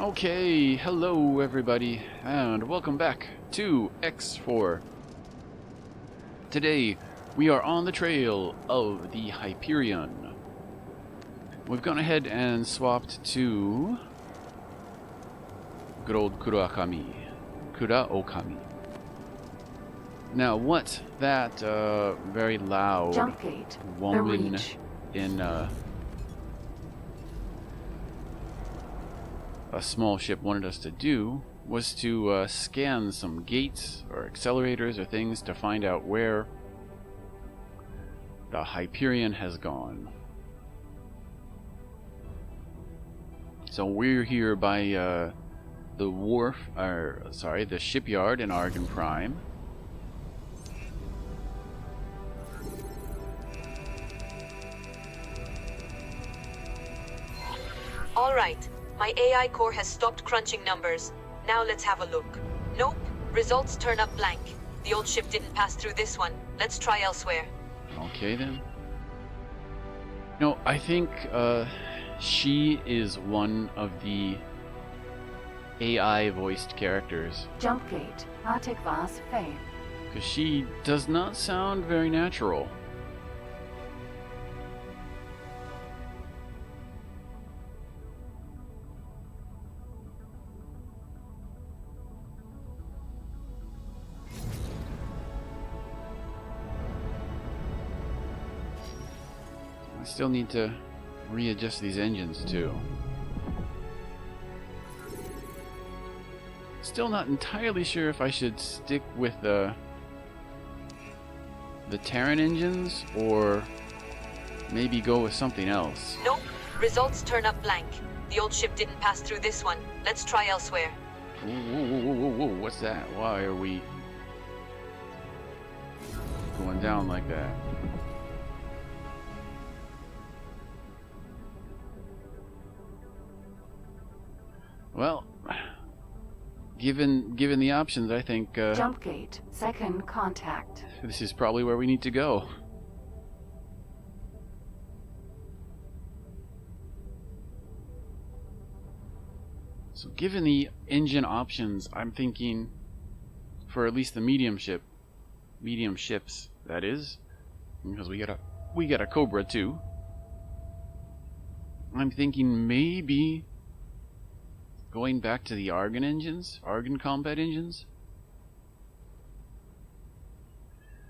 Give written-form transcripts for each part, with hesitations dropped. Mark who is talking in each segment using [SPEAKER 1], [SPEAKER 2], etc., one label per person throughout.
[SPEAKER 1] Okay, hello everybody, and welcome back to X4. Today, we are on the trail of the Hyperion. We've gone ahead and swapped to good old Kuraokami. Now, what that very loud
[SPEAKER 2] Jump gate,
[SPEAKER 1] woman in a small ship wanted us to do was to scan some gates or accelerators or things to find out where the Hyperion has gone. So we're here by the wharf, the shipyard in Argon Prime.
[SPEAKER 3] All right. My AI core has stopped crunching numbers. Now let's have a look. Nope. Results turn up blank. The old ship didn't pass through this one. Let's try elsewhere.
[SPEAKER 1] Okay then. No, I think she is one of the AI voiced characters.
[SPEAKER 2] Jump gate, X-iverse faith.
[SPEAKER 1] Because she does not sound very natural. I still need to readjust these engines too. Still not entirely sure if I should stick with the Terran engines or maybe go with something else.
[SPEAKER 3] Nope. Results turn up blank. The old ship didn't pass through this one. Let's try elsewhere.
[SPEAKER 1] Whoa, what's that? Why are we going down like that? Well, given the options, I think
[SPEAKER 2] Jump gate, second contact.
[SPEAKER 1] this is probably where we need to go. So given the engine options, I'm thinking for at least the medium ships, that is, because we got a Cobra too. I'm thinking maybe going back to the Argon combat engines.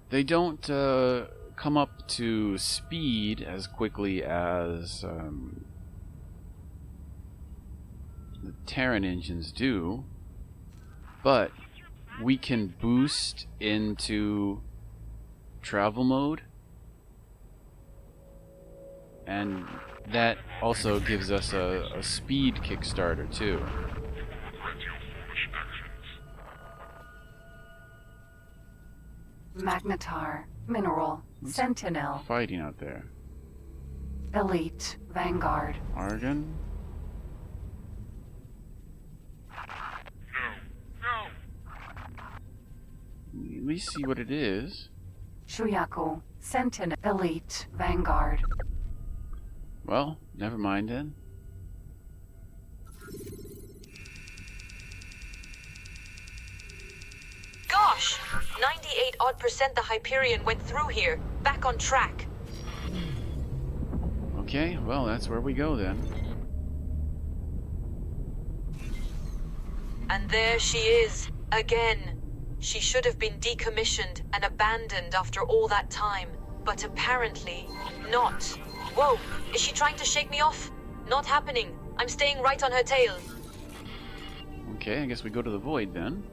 [SPEAKER 1] They don't come up to speed as quickly as the Terran engines do, but we can boost into travel mode, and that also gives us a speed kickstarter too.
[SPEAKER 2] Magnetar, mineral, sentinel,
[SPEAKER 1] Fighting out there.
[SPEAKER 2] elite, vanguard.
[SPEAKER 1] Argon. At least see what it is.
[SPEAKER 2] Shuyaku, sentinel, elite, vanguard.
[SPEAKER 1] Well, never mind then.
[SPEAKER 3] Gosh! 98% the Hyperion went through here. Back on track.
[SPEAKER 1] Okay, well, that's where we go then.
[SPEAKER 3] And there she is, again. She should have been decommissioned and abandoned after all that time, but apparently not. Whoa, is she trying to shake me off? Not happening. I'm staying right on her tail.
[SPEAKER 1] Okay, I guess we go to the void then.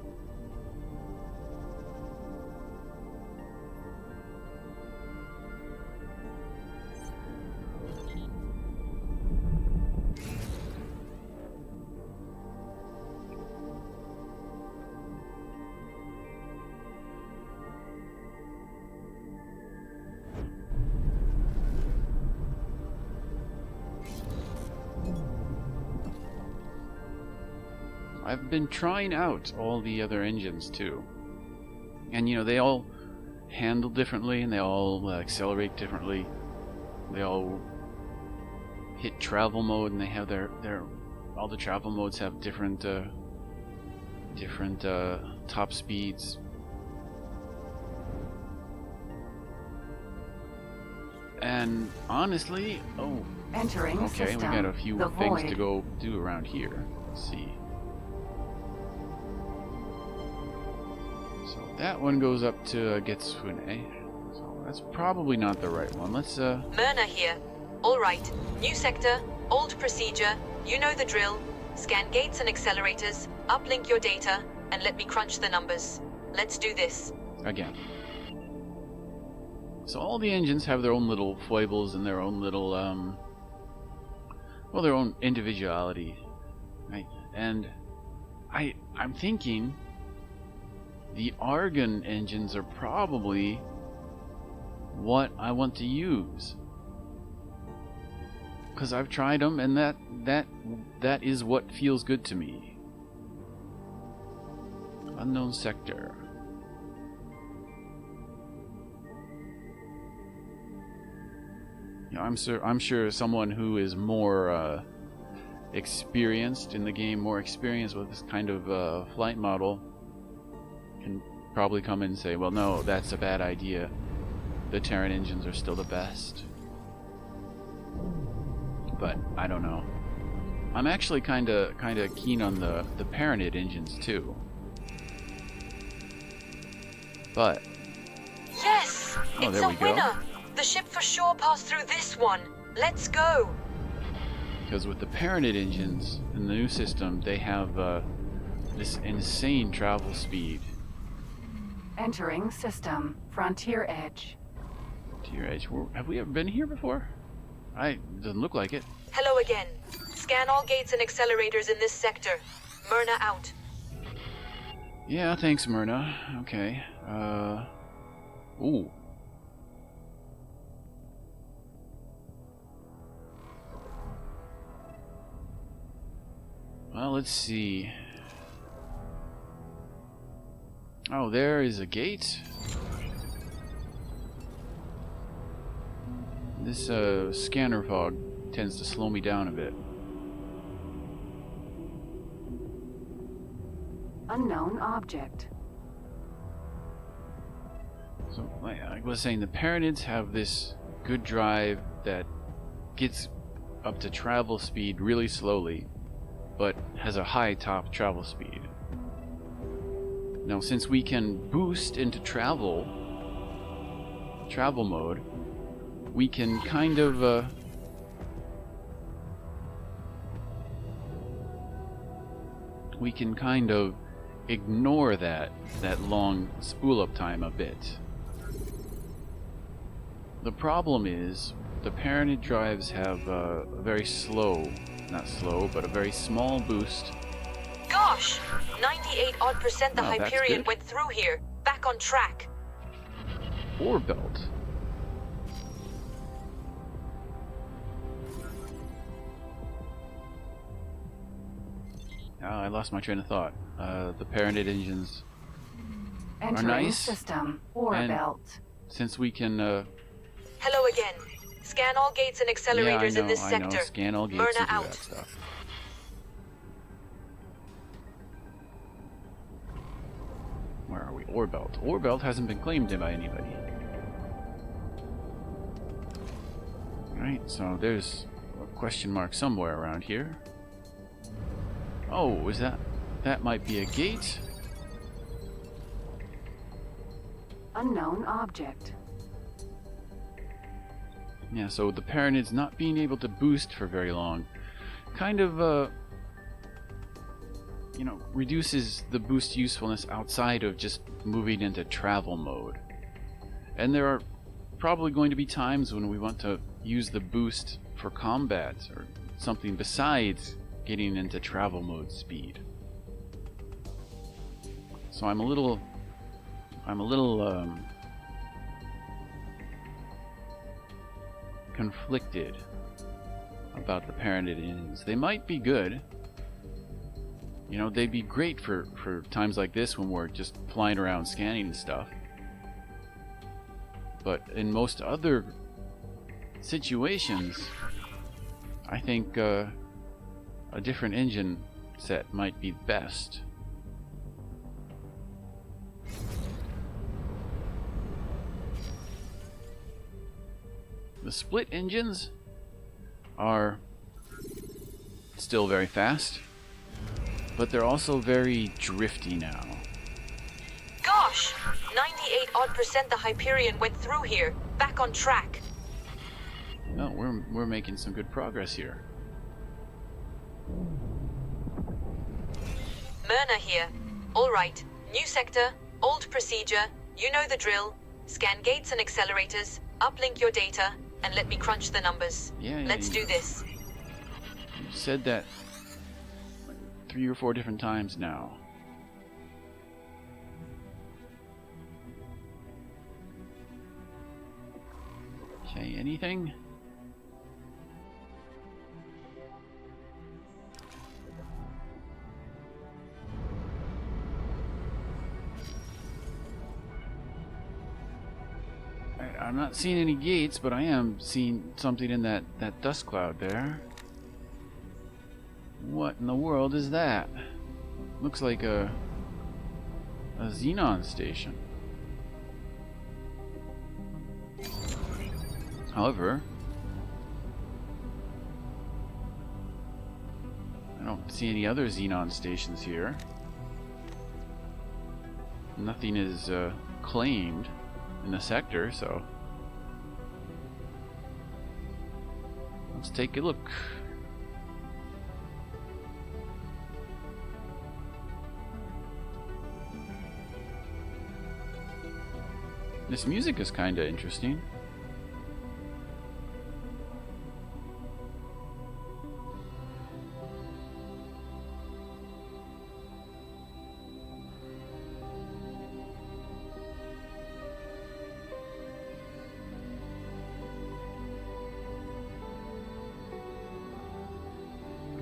[SPEAKER 1] I've been trying out all the other engines too, and you know, they all handle differently and they all accelerate differently. They all hit travel mode and they have their all the travel modes have different top speeds. And honestly,
[SPEAKER 2] Entering
[SPEAKER 1] okay,
[SPEAKER 2] system.
[SPEAKER 1] we got a few
[SPEAKER 2] The
[SPEAKER 1] things
[SPEAKER 2] void.
[SPEAKER 1] to go do around here. Let's see. So that one goes up to Getsune. So that's probably not the right one. Let's
[SPEAKER 3] Myrna here. All right. New sector, old procedure. You know the drill. Scan gates and accelerators, uplink your data, and let me crunch the numbers. Let's do this.
[SPEAKER 1] again. So all the engines have their own little foibles and their own little well, their own individuality, right? And I'm thinking the Argon engines are probably what I want to use, because I've tried them, and that is what feels good to me. Unknown sector. You know, I'm sure someone who is more experienced in the game, more experienced with this kind of flight model, can probably come in and say, well, no, that's a bad idea. The Terran engines are still the best. But I don't know. I'm actually kind of keen on the Paranid engines too. But
[SPEAKER 3] Yes!
[SPEAKER 1] Oh,
[SPEAKER 3] It's
[SPEAKER 1] there
[SPEAKER 3] a
[SPEAKER 1] we go.
[SPEAKER 3] winner! The ship for sure passed through this one. Let's go!
[SPEAKER 1] because with the Paranid engines in the new system, they have this insane travel speed.
[SPEAKER 2] Entering system. Frontier edge.
[SPEAKER 1] To your edge. Have we ever been here before? Doesn't look like it.
[SPEAKER 3] Hello again. Scan all gates and accelerators in this sector. Myrna out.
[SPEAKER 1] Yeah, thanks, Myrna. Okay. Ooh. Well, let's see. Oh, there is a gate. This scanner fog tends to slow me down a bit.
[SPEAKER 2] Unknown object.
[SPEAKER 1] So, like I was saying, the Paranids have this good drive that gets up to travel speed really slowly, but has a high top travel speed. Now, since we can boost into travel mode, we can kind of ignore that long spool up time a bit. The problem is the Paranid drives have a very not slow, but a very small boost.
[SPEAKER 3] Gosh! 98% the
[SPEAKER 1] Oh, that's
[SPEAKER 3] Hyperion
[SPEAKER 1] good.
[SPEAKER 3] went through here. Back on track.
[SPEAKER 1] Ore belt. I lost my train of thought. The Paranid engines,
[SPEAKER 2] Entering
[SPEAKER 1] nice.
[SPEAKER 2] system. Ore
[SPEAKER 1] And-
[SPEAKER 2] belt.
[SPEAKER 1] since we can
[SPEAKER 3] Hello again. Scan all gates and accelerators in this
[SPEAKER 1] I
[SPEAKER 3] sector.
[SPEAKER 1] know, scan all gates
[SPEAKER 3] Myrna
[SPEAKER 1] and do
[SPEAKER 3] out.
[SPEAKER 1] that stuff. Where are we? Ore belt. Ore belt hasn't been claimed by anybody. Alright, so there's a question mark somewhere around here. Oh, is that might be a gate?
[SPEAKER 2] Unknown object.
[SPEAKER 1] Yeah, so the Paranids not being able to boost for very long kind of reduces the boost usefulness outside of just moving into travel mode. And there are probably going to be times when we want to use the boost for combat or something besides getting into travel mode speed. So I'm a little conflicted about the Paranid engines. They might be good. You know, they'd be great for times like this when we're just flying around scanning and stuff. But in most other situations, I think a different engine set might be best. The split engines are still very fast, but they're also very drifty now.
[SPEAKER 3] Gosh! 98% the Hyperion went through here. Back on track.
[SPEAKER 1] No, we're making some good progress here.
[SPEAKER 3] Myrna here. Alright, new sector, old procedure, you know the drill. Scan gates and accelerators, uplink your data, and let me crunch the numbers.
[SPEAKER 1] Yeah,
[SPEAKER 3] Let's do this.
[SPEAKER 1] You said that 3 or 4 different times now. Okay, anything? I'm not seeing any gates, but I am seeing something in that dust cloud there. What in the world is that? Looks like a Xenon station. However, I don't see any other Xenon stations here. Nothing is claimed in the sector, so let's take a look. This music is kind of interesting.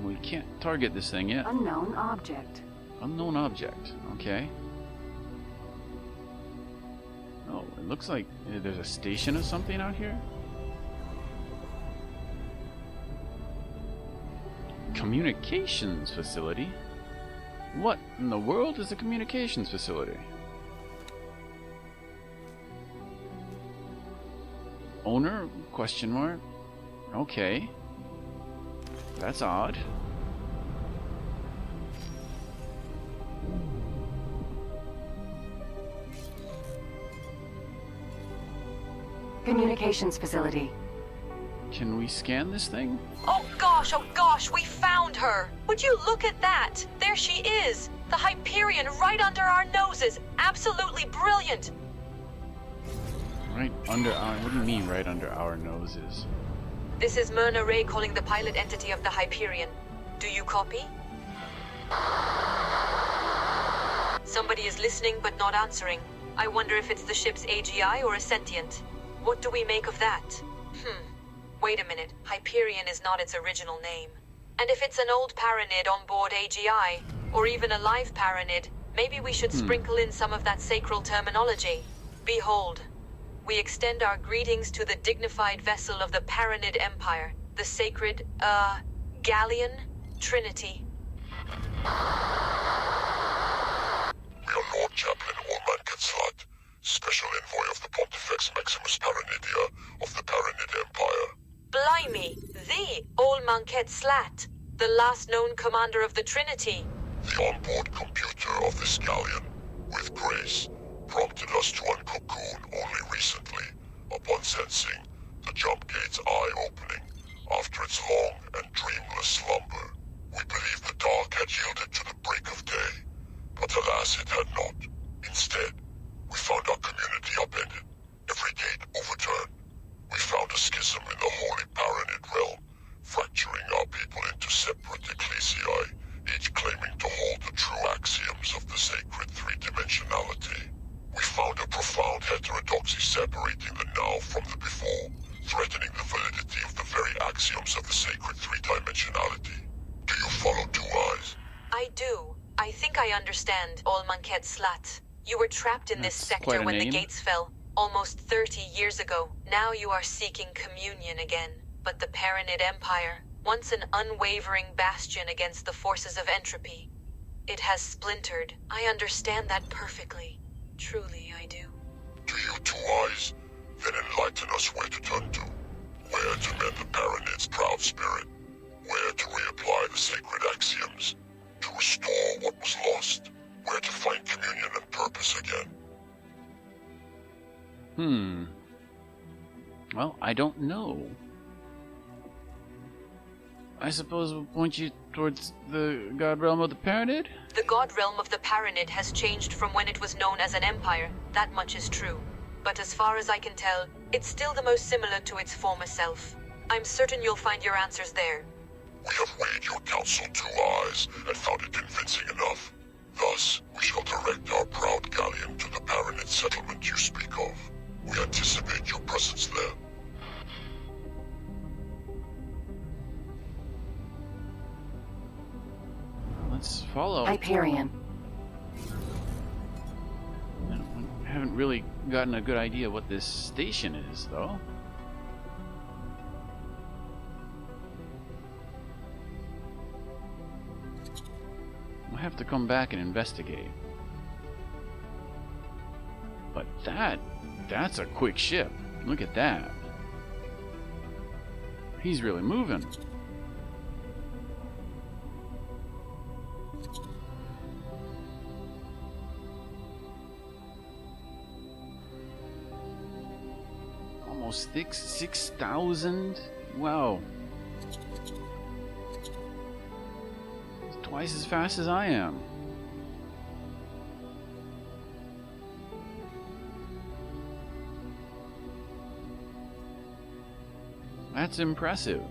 [SPEAKER 1] We can't target this thing yet.
[SPEAKER 2] Unknown object.
[SPEAKER 1] Unknown object. Okay. Oh, it looks like there's a station or something out here. Communications facility? What in the world is a communications facility? Owner? Question mark. Okay. That's odd.
[SPEAKER 2] Communications facility.
[SPEAKER 1] Can we scan this thing?
[SPEAKER 3] Oh gosh, we found her! Would you look at that? There she is! The Hyperion right under our noses! Absolutely brilliant!
[SPEAKER 1] Right under our... What do you mean right under our noses?
[SPEAKER 3] This is Myrna Ray calling the pilot entity of the Hyperion. Do you copy? Somebody is listening but not answering. I wonder if it's the ship's AGI or a sentient. What do we make of that? Wait a minute. Hyperion is not its original name. And if it's an old paranid on board AGI, or even a live paranid, maybe we should sprinkle in some of that sacral terminology. Behold, we extend our greetings to the dignified vessel of the Paranid Empire, the sacred, Galleon Trinity.
[SPEAKER 4] We are Lord Chaplain Allman Quetzalcoatl, Special Envoy of the Pontifex Maximus Paranidia of the Paranid Empire.
[SPEAKER 3] Blimey, the Allman Quetzalcoatl, the last known commander of the Trinity.
[SPEAKER 4] The onboard computer of this galleon, with grace, prompted us to uncocoon only recently, upon sensing the jump gate's eye-opening after its long and dreamless slumber. We believed the dark had yielded to the break of day, but alas it had not. Instead, we found our community upended, every gate overturned. We found a schism in the holy Paranid realm, fracturing our people into separate ecclesiae, each claiming to hold the true axioms of the sacred three-dimensionality. We found a profound heterodoxy separating the now from the before, threatening the validity of the very axioms of the sacred three-dimensionality. Do you follow Two Eyes?
[SPEAKER 3] I do. I think I understand, Allman Quetzalcoatl. You were trapped in this
[SPEAKER 1] That's quite
[SPEAKER 3] sector
[SPEAKER 1] a
[SPEAKER 3] when the
[SPEAKER 1] name.
[SPEAKER 3] gates fell, almost 30 years ago. Now you are seeking communion again. But the Paranid Empire, once an unwavering bastion against the forces of entropy. It has splintered. I understand that perfectly. Truly, I do.
[SPEAKER 4] Do you two eyes then enlighten us where to turn to? Where to mend the Baronet's proud spirit? Where to reapply the sacred axioms? To restore what was lost? Where to find communion and purpose again?
[SPEAKER 1] Well, I don't know. I suppose we'll point you towards the God Realm of the Paranid?
[SPEAKER 3] The god realm of the Paranid has changed from when it was known as an empire. That much is true. But as far as I can tell, it's still the most similar to its former self. I'm certain you'll find your answers there.
[SPEAKER 4] We have weighed your counsel 2 eyes and found it convincing enough. Thus, we shall direct our proud galleon to the Baronet settlement you speak of. We anticipate your presence there.
[SPEAKER 1] Let's follow.
[SPEAKER 2] Hyperion.
[SPEAKER 1] I haven't really gotten a good idea what this station is, though. I'll have to come back and investigate. But that's a quick ship. Look at that. He's really moving. Almost 6,000? Wow. It's twice as fast as I am. That's impressive.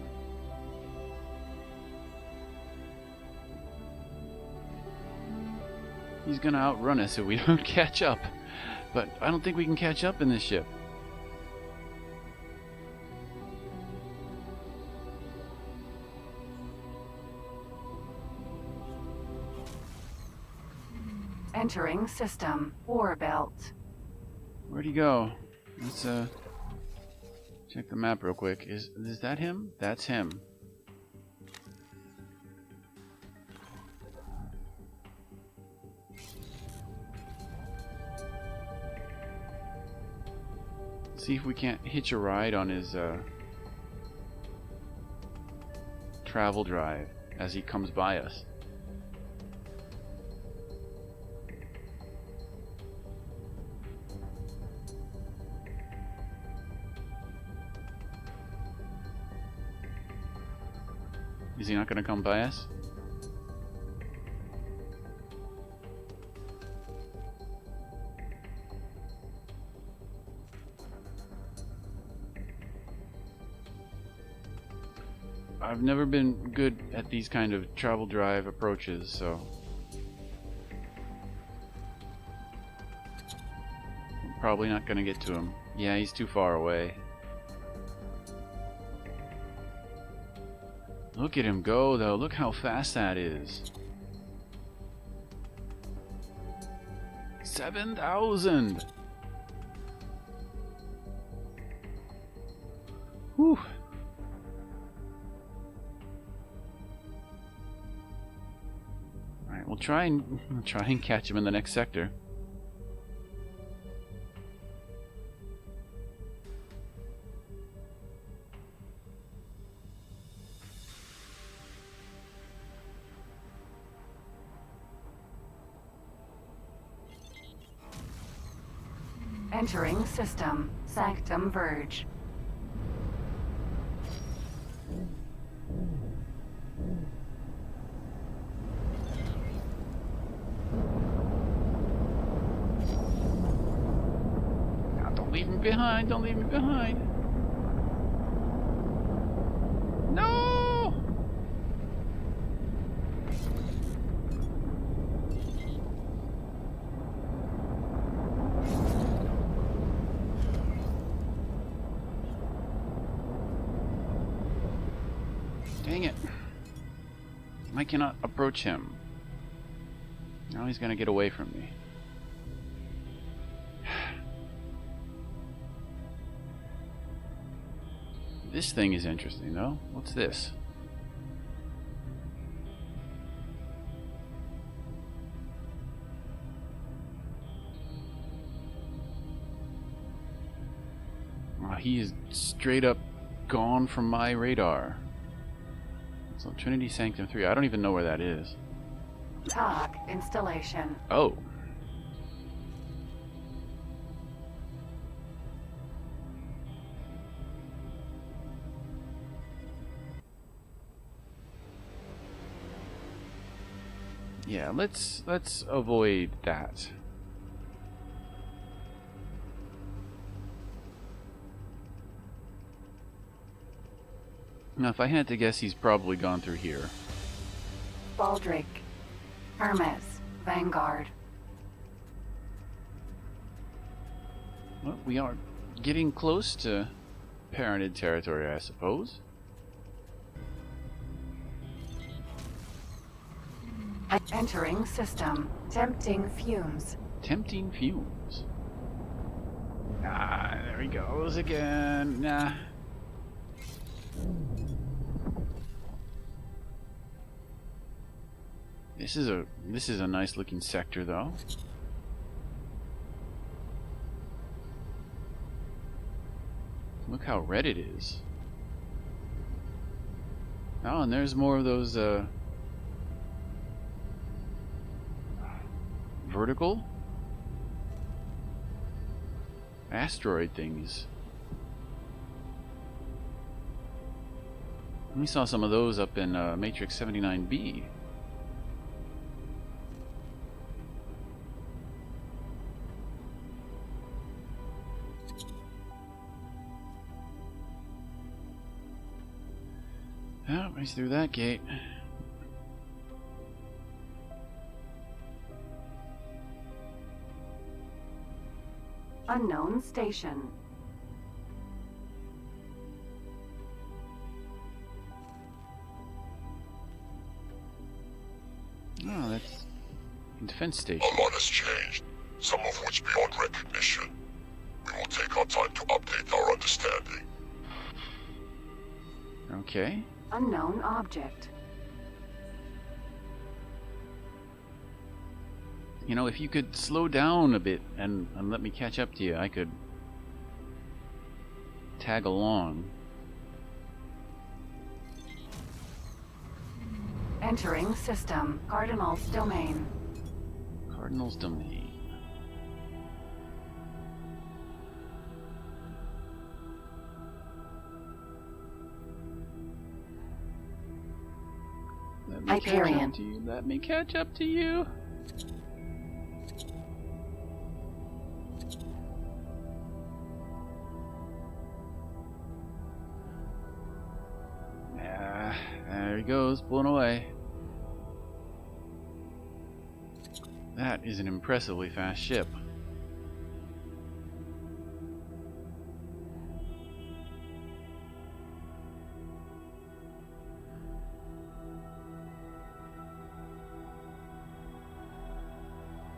[SPEAKER 1] He's gonna outrun us if we don't catch up. But I don't think we can catch up in this ship.
[SPEAKER 2] Entering system. War belt.
[SPEAKER 1] Where'd he go? Let's check the map real quick. Is that him? That's him. See if we can't hitch a ride on his travel drive as he comes by us. Is he not going to come by us? I've never been good at these kind of travel drive approaches, so I'm probably not going to get to him. Yeah, he's too far away. Look at him go, though. Look how fast that is. 7,000! Whew. Alright, we'll try and catch him in the next sector.
[SPEAKER 2] Entering system. Sanctum Verge.
[SPEAKER 1] Now, don't leave me behind. Don't leave me behind. No! Dang it. I cannot approach him. Now he's gonna get away from me. This thing is interesting, though. What's this? he is straight up gone from my radar. So Trinity Sanctum 3, I don't even know where that is.
[SPEAKER 2] Cog installation.
[SPEAKER 1] Oh. Yeah, let's avoid that. Now, if I had to guess, he's probably gone through here.
[SPEAKER 2] Baldric. Hermes. Vanguard.
[SPEAKER 1] Well, we are getting close to parented territory, I suppose.
[SPEAKER 2] Entering system. Tempting fumes.
[SPEAKER 1] Tempting fumes. Ah, there he goes again. Nah. This is a nice looking sector though. Look how red it is. Oh, and there's more of those vertical asteroid things. We saw some of those up in Matrix 79B. Oh, he's through that gate.
[SPEAKER 2] Unknown station.
[SPEAKER 1] Oh, that's a defense station.
[SPEAKER 4] A lot has changed, some of which beyond recognition. We will take our time to update our understanding.
[SPEAKER 1] Okay.
[SPEAKER 2] Unknown object.
[SPEAKER 1] You know, if you could slow down a bit and let me catch up to you, I could tag along.
[SPEAKER 2] Entering system. Cardinal's domain.
[SPEAKER 1] Cardinal's domain. Let me catch
[SPEAKER 2] Hyperion.
[SPEAKER 1] up to you. Let me catch up to you. Yeah, there he goes, pulling away. That is an impressively fast ship.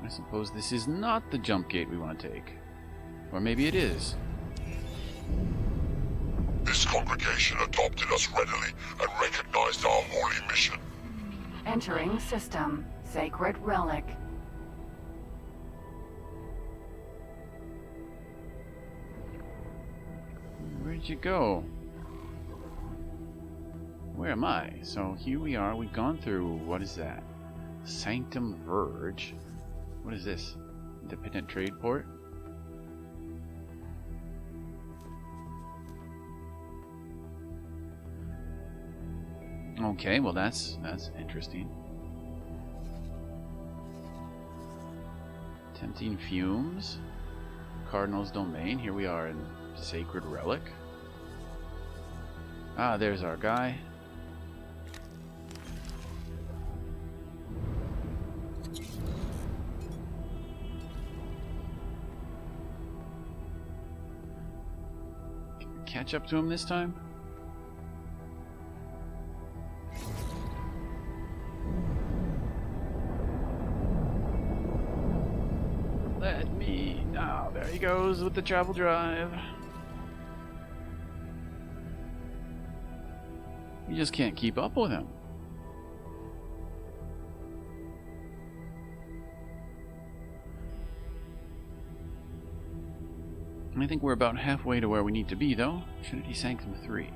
[SPEAKER 1] I suppose this is not the jump gate we want to take. Or maybe it is.
[SPEAKER 4] This congregation adopted us readily and recognized our holy mission.
[SPEAKER 2] Entering system. Sacred relic.
[SPEAKER 1] Where'd you go? Where am I? So here we are. We've gone through, what is that? Sanctum Verge. What is this? Independent trade port? Okay, well that's interesting. Tempting fumes. Cardinal's domain. Here we are in Sacred Relic. Ah, there's our guy. Catch up to him this time? Let me... Oh, there he goes with the travel drive. You just can't keep up with him. I think we're about halfway to where we need to be, though. Trinity Sanctum 3.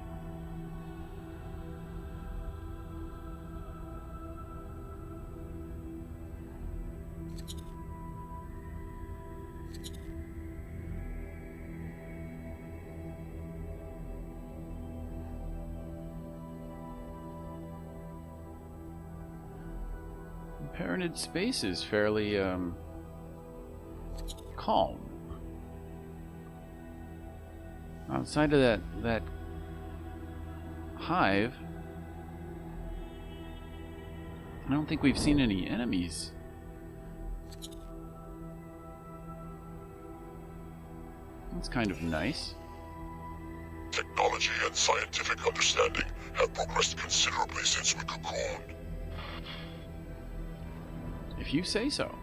[SPEAKER 1] Pyramid space is fairly calm. Outside of that hive, I don't think we've seen any enemies. That's kind of nice.
[SPEAKER 4] Technology and scientific understanding have progressed considerably since we cocooned.
[SPEAKER 1] If you say so.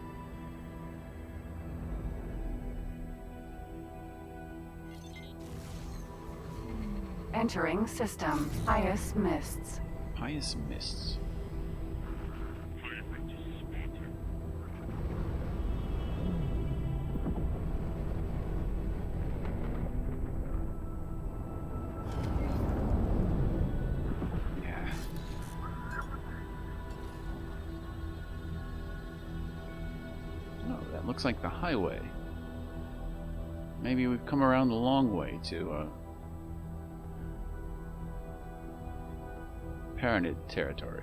[SPEAKER 2] Entering system. Highest mists.
[SPEAKER 1] Pious mists. Looks like the highway. Maybe we've come around the long way to Pyramid territory.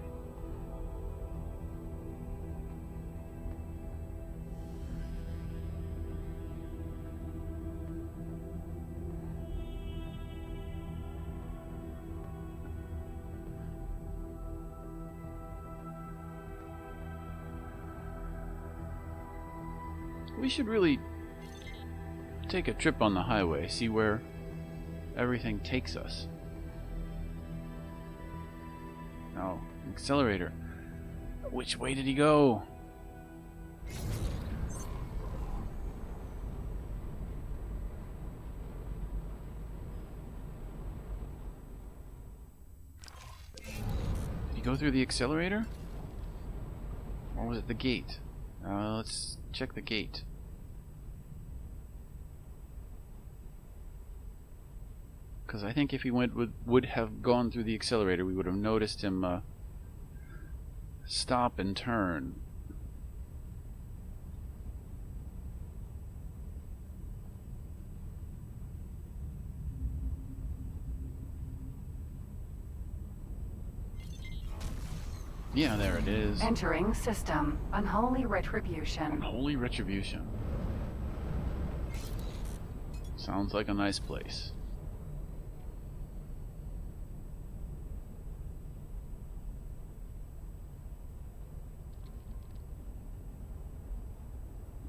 [SPEAKER 1] We should really take a trip on the highway, see where everything takes us. Oh, accelerator. Which way did he go? Did he go through the accelerator? Or was it the gate? Let's check the gate. Because I think if he would have gone through the accelerator, we would have noticed him stop and turn. Yeah, there it is.
[SPEAKER 2] Entering system. Unholy retribution.
[SPEAKER 1] Unholy retribution. Sounds like a nice place.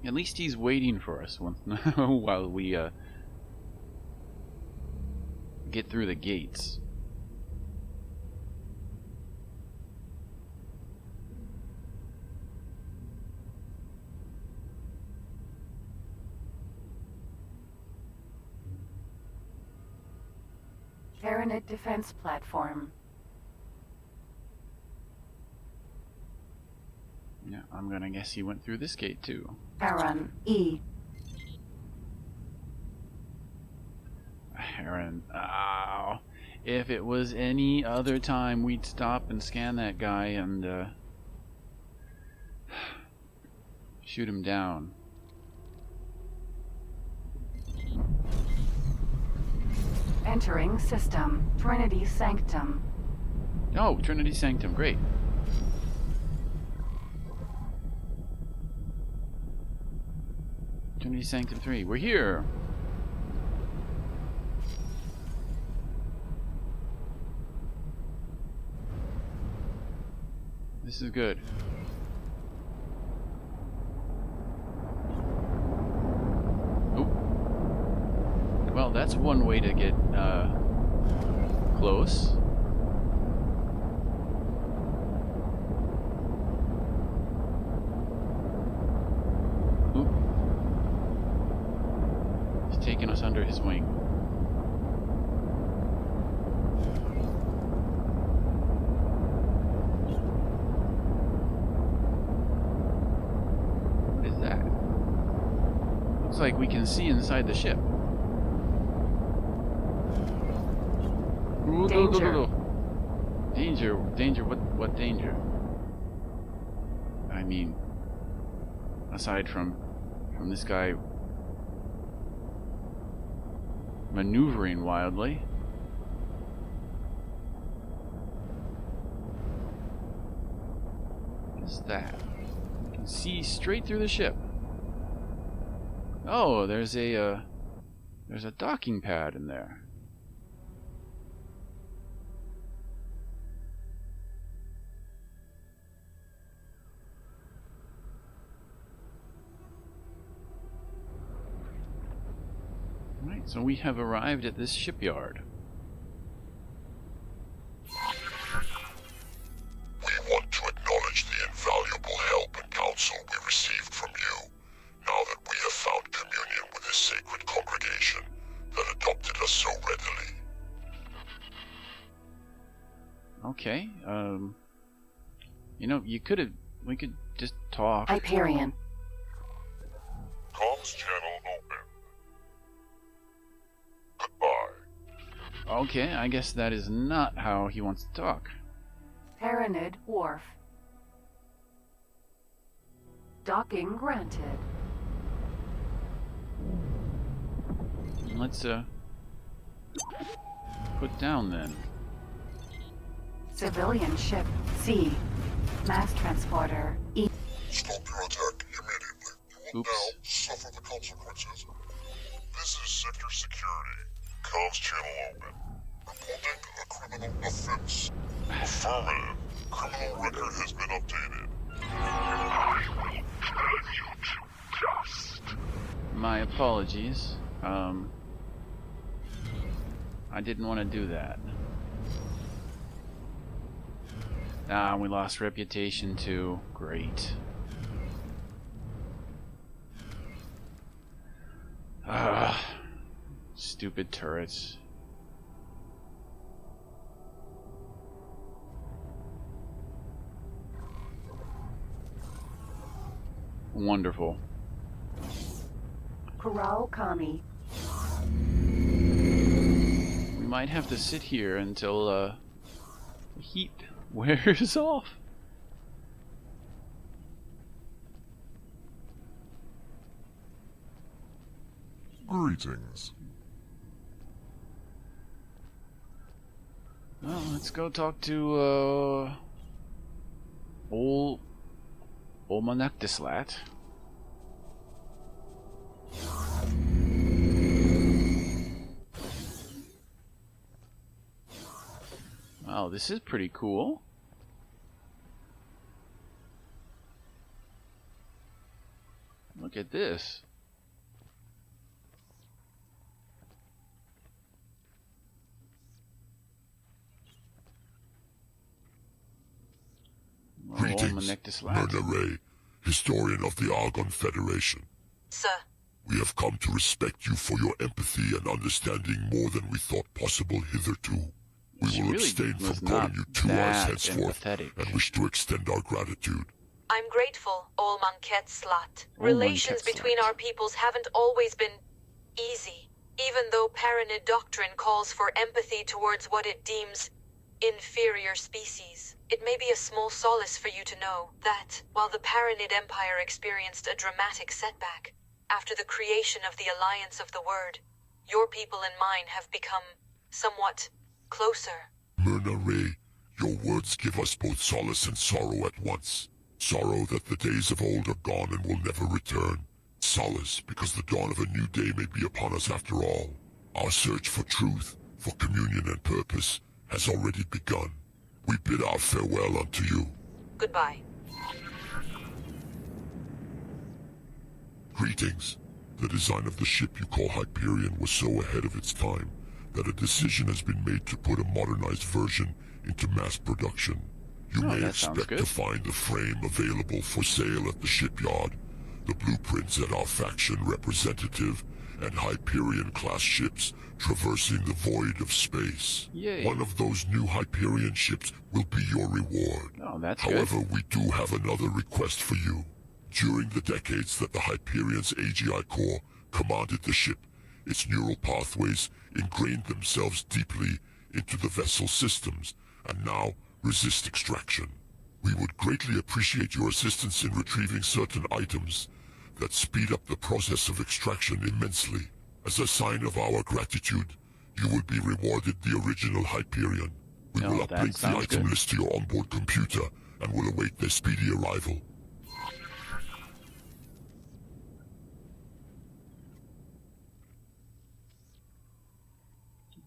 [SPEAKER 1] At least he's waiting for us while we get through the gates.
[SPEAKER 2] Pyramid defense platform.
[SPEAKER 1] Yeah, I'm gonna guess he went through this gate too.
[SPEAKER 2] Heron. E.
[SPEAKER 1] Heron. Oh, if it was any other time, we'd stop and scan that guy and shoot him down.
[SPEAKER 2] Entering system. Trinity Sanctum.
[SPEAKER 1] Oh, Trinity Sanctum, great. Trinity Sanctum 3, we're here! This is good. Oh. Well, that's one way to get close. Oop. He's taking us under his wing. What is that? Looks like we can see inside the ship.
[SPEAKER 2] Danger.
[SPEAKER 1] Danger, what danger? I mean, aside from this guy maneuvering wildly. What is that? You can see straight through the ship. Oh, there's a docking pad in there. Right, so we have arrived at this shipyard.
[SPEAKER 4] We want to acknowledge the invaluable help and counsel we received from you, now that we have found communion with this sacred congregation that adopted us so readily.
[SPEAKER 1] Okay, you know, we could just talk.
[SPEAKER 2] Hyperion.
[SPEAKER 4] Comms channel open. Goodbye.
[SPEAKER 1] Okay, I guess that is not how he wants to talk.
[SPEAKER 2] Paranid Wharf. Docking granted.
[SPEAKER 1] Let's put down then.
[SPEAKER 2] Civilian ship C. Mass transporter E.
[SPEAKER 4] Stop your attack immediately. You will
[SPEAKER 1] Oops.
[SPEAKER 4] now suffer the consequences. This is Sector Security. Comms channel open. Reporting a criminal offense. Affirmative. Criminal record has been updated.
[SPEAKER 5] I will turn you to dust.
[SPEAKER 1] My apologies. I didn't want to do that. Ah, we lost reputation too. Great. Ah, stupid turrets. Wonderful.
[SPEAKER 2] Corral Kami.
[SPEAKER 1] We might have to sit here until the heat wears off.
[SPEAKER 4] Greetings.
[SPEAKER 1] Well, let's go talk to old Manaktislat. Wow, this is pretty cool. Look at this.
[SPEAKER 4] Greetings, Myrna Ray, historian of the Argon Federation.
[SPEAKER 3] Sir,
[SPEAKER 4] We have come to respect you for your empathy and understanding more than we thought possible hitherto. We
[SPEAKER 1] She
[SPEAKER 4] will
[SPEAKER 1] really
[SPEAKER 4] abstain
[SPEAKER 1] was
[SPEAKER 4] from calling
[SPEAKER 1] not
[SPEAKER 4] you to us
[SPEAKER 1] that
[SPEAKER 4] henceforth,
[SPEAKER 1] empathetic.
[SPEAKER 4] and wish to extend our gratitude.
[SPEAKER 3] I'm grateful, Olmanquetzlat. Relations between
[SPEAKER 1] Olmanquetzlat.
[SPEAKER 3] our peoples haven't always been easy, even though Paranid doctrine calls for empathy towards what it deems inferior species. It may be a small solace for you to know that, while the Paranid Empire experienced a dramatic setback after the creation of the Alliance of the Word, your people and mine have become somewhat closer.
[SPEAKER 4] Myrna Ray, your words give us both solace and sorrow at once. Sorrow that the days of old are gone and will never return. Solace because the dawn of a new day may be upon us after all. Our search for truth, for communion and purpose, has already begun. We bid our farewell unto you.
[SPEAKER 3] Goodbye.
[SPEAKER 4] Greetings. The design of the ship you call Hyperion was so ahead of its time that a decision has been made to put a modernized version into mass production. You may
[SPEAKER 1] that sounds
[SPEAKER 4] expect
[SPEAKER 1] good.
[SPEAKER 4] to find the frame available for sale at the shipyard, the blueprints at our faction representative, and Hyperion-class ships traversing the void of space.
[SPEAKER 1] Yay.
[SPEAKER 4] One of those new Hyperion ships will be your reward.
[SPEAKER 1] Oh, that's
[SPEAKER 4] However,
[SPEAKER 1] good.
[SPEAKER 4] we do have another request for you. During the decades that the Hyperion's AGI core commanded the ship, its neural pathways ingrained themselves deeply into the vessel's systems and now resist extraction. We would greatly appreciate your assistance in retrieving certain items that speed up the process of extraction immensely. As a sign of our gratitude, you will be rewarded the original Hyperion. We will
[SPEAKER 1] that
[SPEAKER 4] update the
[SPEAKER 1] sounds
[SPEAKER 4] item
[SPEAKER 1] good.
[SPEAKER 4] list to your onboard computer and will await their speedy arrival.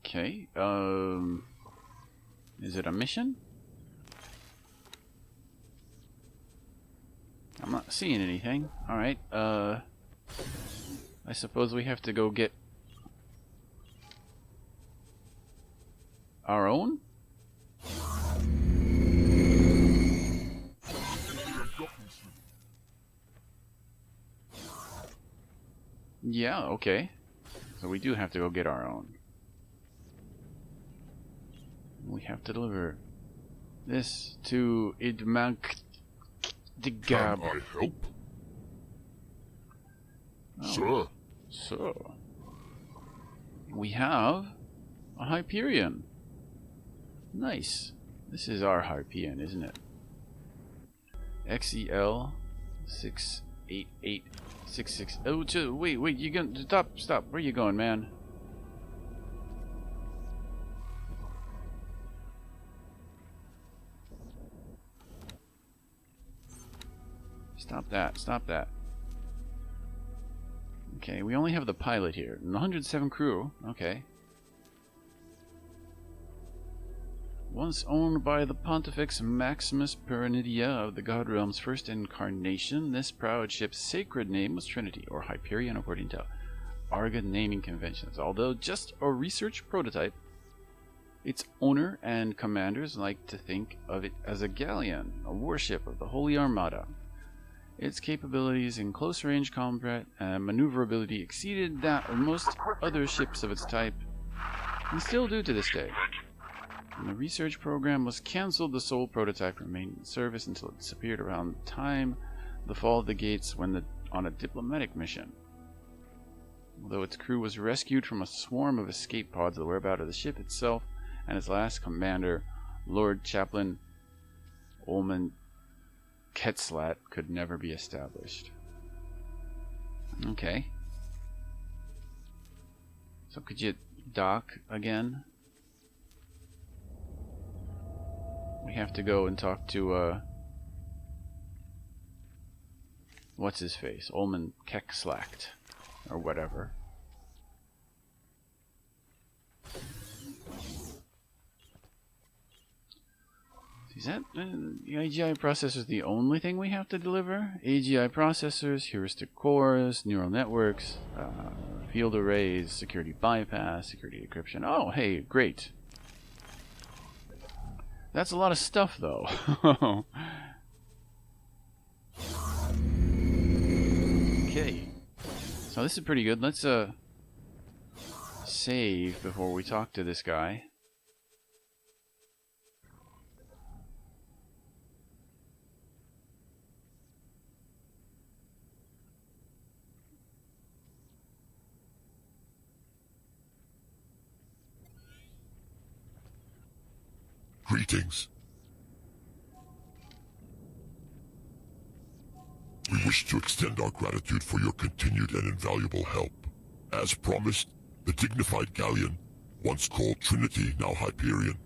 [SPEAKER 1] Okay, is it a mission? I'm not seeing anything. Alright, I suppose we have to go get our own? Yeah, okay. So we do have to go get our own. We have to deliver this to Idmak
[SPEAKER 4] Can I help? Sir,
[SPEAKER 1] So, we have a Hyperion. Nice. This is our Hyperion, isn't it? XEL 68866. Oh, wait, you gonna stop. Where you going, man? Stop that. Okay, we only have the pilot here. 107 crew. Okay. Once owned by the Pontifex Maximus Perenidia of the God Realm's first incarnation, this proud ship's sacred name was Trinity, or Hyperion according to Arga naming conventions. Although just a research prototype, its owner and commanders like to think of it as a galleon, a warship of the Holy Armada. Its capabilities in close-range combat and maneuverability exceeded that of most other ships of its type, and still do to this day. When the research program was cancelled, the sole prototype remained in service until it disappeared around the time of the fall of the gates when on a diplomatic mission. Although its crew was rescued from a swarm of escape pods, the whereabouts of the ship itself and its last commander, Lord Chaplain Olman Quetzlat, could never be established. Okay. So could you dock again? We have to go and talk to, what's his face? Olman Quetzlat, or whatever. Is that the AGI processors the only thing we have to deliver? AGI processors, heuristic cores, neural networks, field arrays, security bypass, security decryption. Oh, hey, great. That's a lot of stuff, though. Okay. So this is pretty good. Let's save before we talk to this guy.
[SPEAKER 4] greetings. We wish to extend our gratitude for your continued and invaluable help. As promised, the dignified galleon, once called Trinity, now Hyperion,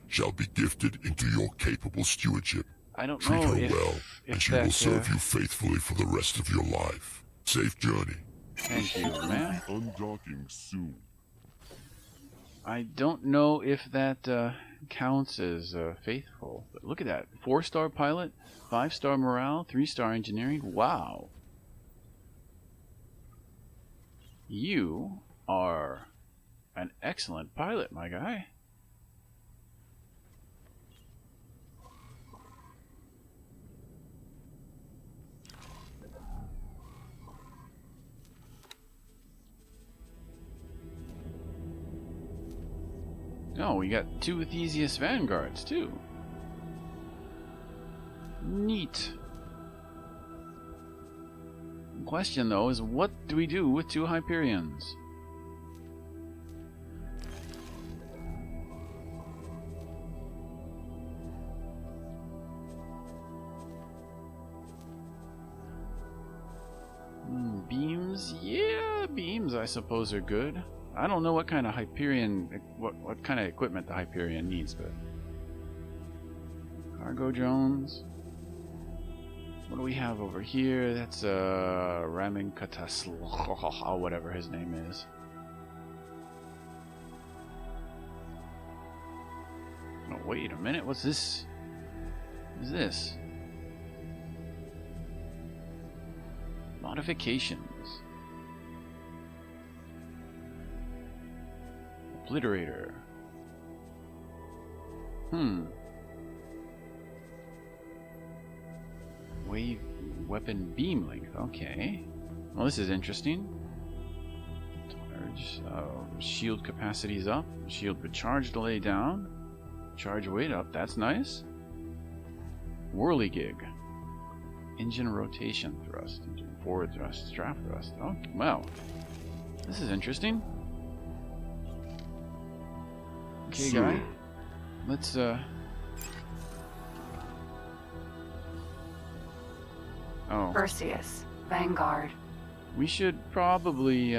[SPEAKER 4] shall be gifted into your capable stewardship.
[SPEAKER 1] I don't
[SPEAKER 4] Treat
[SPEAKER 1] know
[SPEAKER 4] her
[SPEAKER 1] if,
[SPEAKER 4] well,
[SPEAKER 1] if
[SPEAKER 4] and she
[SPEAKER 1] that,
[SPEAKER 4] will serve you faithfully for the rest of your life. Safe journey.
[SPEAKER 1] Thank you, man.
[SPEAKER 5] Undocking soon.
[SPEAKER 1] I don't know if that counts as faithful. But look at that. 4-star pilot, 5-star morale, 3-star engineering. Wow. You are an excellent pilot, my guy. Oh, we got 2 Theseus Vanguards, too. Neat. The question, though, is what do we do with 2 Hyperions? beams, yeah, beams I suppose are good. I don't know what kind of Hyperion, what kind of equipment the Hyperion needs, but cargo drones. What do we have over here? That's Raminkatas, whatever his name is. Oh, wait a minute, what's this? What is this? Modifications. Obliterator. Wave weapon beam length. Okay. Well, this is interesting. Shield capacity is up. Shield recharge delay down. Charge weight up. That's nice. Whirligig. Engine rotation thrust. Engine forward thrust. Draft thrust. Oh, wow. This is interesting. Okay, guy. Let's, Oh.
[SPEAKER 2] Perseus, Vanguard.
[SPEAKER 1] We should probably,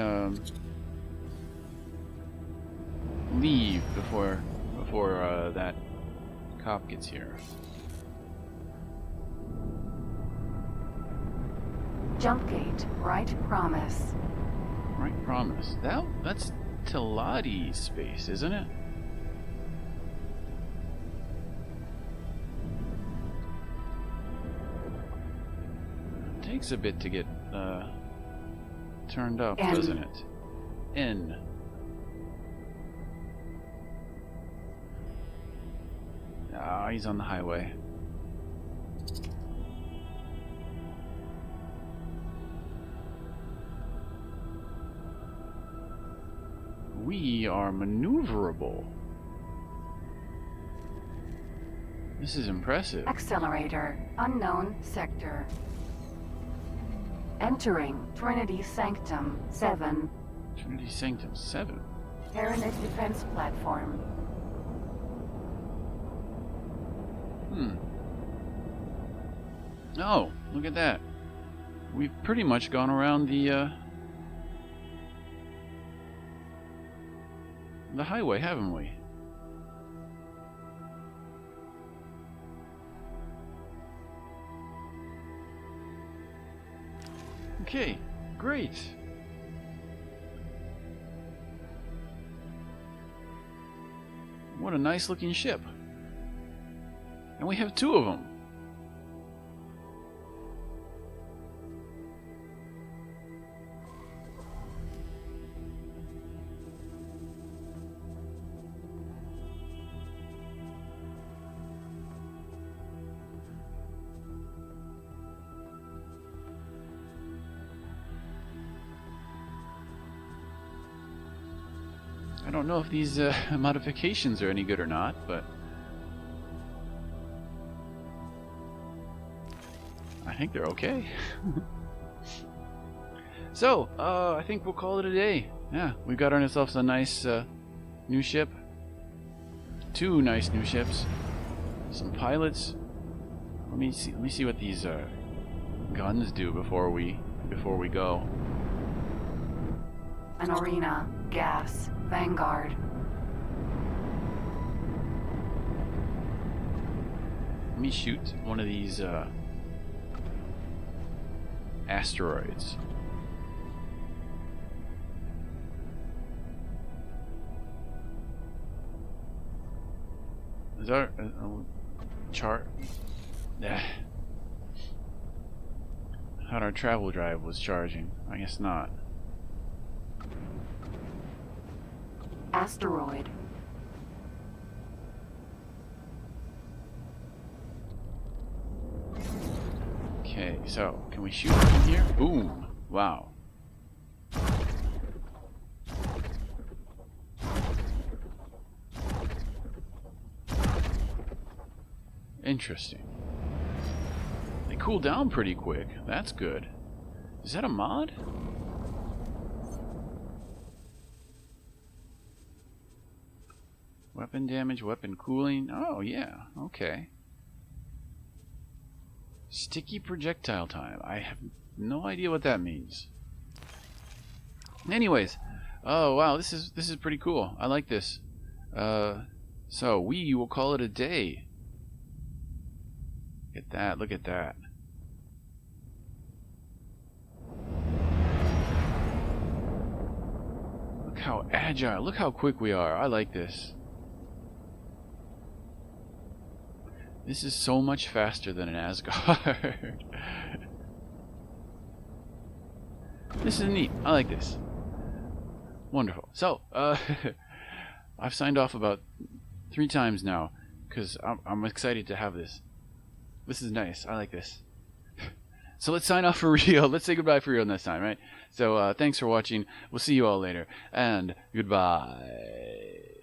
[SPEAKER 1] leave before that cop gets here.
[SPEAKER 2] Jump gate, right promise.
[SPEAKER 1] Right promise. That's Teladi's space, isn't it? Takes a bit to get turned up,
[SPEAKER 2] N.
[SPEAKER 1] doesn't it? N. Ah, he's on the highway. We are maneuverable. This is impressive.
[SPEAKER 2] Accelerator, unknown sector. Entering Trinity Sanctum 7.
[SPEAKER 1] Trinity Sanctum 7.
[SPEAKER 2] Tyranid defense platform.
[SPEAKER 1] Oh, look at that. We've pretty much gone around the highway, haven't we? Okay, great. What a nice looking ship. And we have two of them. I don't know if these modifications are any good or not, but I think they're okay. So, I think we'll call it a day. Yeah, we've got ourselves a nice new ship. Two nice new ships. Some pilots. Let me see what these guns do before we go.
[SPEAKER 2] An arena, gas, Vanguard.
[SPEAKER 1] Let me shoot one of these asteroids. Is our chart? Thought our travel drive was charging. I guess not.
[SPEAKER 2] Asteroid.
[SPEAKER 1] Okay, so can we shoot from here? Boom! Wow. Interesting. They cool down pretty quick. That's good. Is that a mod? Weapon damage, weapon cooling. Oh, yeah. Okay. Sticky projectile time. I have no idea what that means. Anyways, oh wow, this is pretty cool. I like this. So we will call it a day. Look at that, look at that. Look how agile, look how quick we are. I like this. This is so much faster than an Asgard. This is neat. I like this. Wonderful. So, I've signed off about 3 times now because I'm excited to have this. This is nice. I like this. So let's sign off for real. Let's say goodbye for real this time, right? So thanks for watching. We'll see you all later. And goodbye.